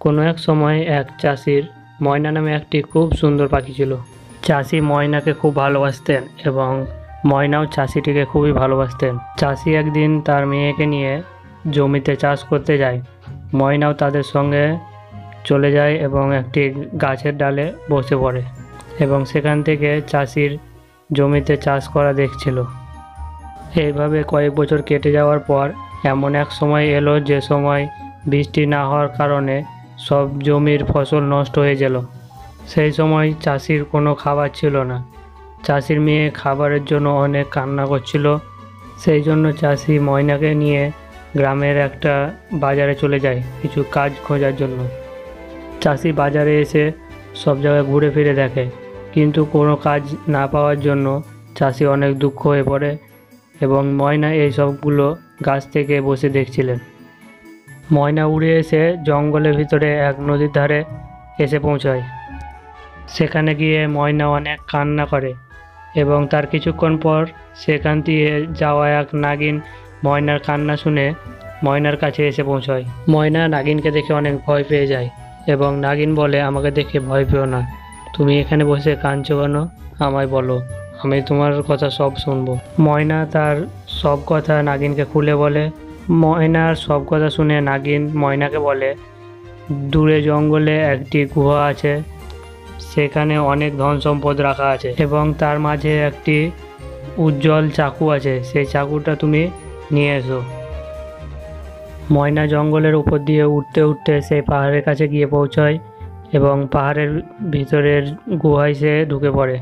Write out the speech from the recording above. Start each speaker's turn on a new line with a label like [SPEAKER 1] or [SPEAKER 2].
[SPEAKER 1] কোনো এক সময় এক চাষির ময়না নামে একটি খুব সুন্দর পাখি ছিল। চাষি ময়নাকে খুব ভালোবাসতেন এবং ময়নাও চাষিটিকে খুবই ভালোবাসতেন। চাষি একদিন তার মেয়েকে নিয়ে জমিতে চাষ করতে যায়। ময়নাও তাদের সঙ্গে চলে যায় এবং একটি গাছের ডালে বসে পড়ে এবং সেখান থেকে চাষির জমিতে চাষ করা দেখছিল। এইভাবে কয়েক বছর কেটে যাওয়ার পর এমন এক সময় এলো যে সময় বৃষ্টি না হওয়ার কারণে সব জমির ফসল নষ্ট হয়ে গেল। সেই সময় চাষির কোনো খাবার ছিল না। চাষির মেয়ে খাবারের জন্য অনেক কান্না করছিল। সেই জন্য চাষি ময়নাকে নিয়ে গ্রামের একটা বাজারে চলে যায় কিছু কাজ খোঁজার জন্য। চাষি বাজারে এসে সব জায়গায় ঘুরে ফিরে দেখে, কিন্তু কোনো কাজ না পাওয়ার জন্য চাষি অনেক দুঃখ হয়ে পড়ে এবং ময়না এই সবগুলো গাছ থেকে বসে দেখছিলেন। ময়না উড়ে এসে জঙ্গলের ভিতরে এক নদীর ধারে এসে পৌঁছায়। সেখানে গিয়ে ময়না অনেক কান্না করে এবং তার কিছুক্ষণ পর সেখান দিয়ে যাওয়া এক নাগিন ময়নার কান্না শুনে ময়নার কাছে এসে পৌঁছায়। ময়না নাগিনকে দেখে অনেক ভয় পেয়ে যায় এবং নাগিন বলে, আমাকে দেখে ভয় পেও না, তুমি এখানে বসে কাঁদছো কেন? আমায় বলো, আমি তোমার কথা সব শুনবো। ময়না তার সব কথা নাগিনকে খুলে বলে। ময়নার সব কথা শুনে নাগিন ময়নাকে বলে, দূরে জঙ্গলে একটি গুহা আছে, সেখানে অনেক ধন সম্পদ রাখা আছে এবং তার মাঝে একটি উজ্জ্বল চাকু আছে, সেই চাকুটা তুমি নিয়ে এসো। ময়না জঙ্গলের উপর দিয়ে উঠতে উঠতে সেই পাহাড়ের কাছে গিয়ে পৌঁছায় এবং পাহাড়ের ভিতরের গুহায় সে ঢুকে পড়ে।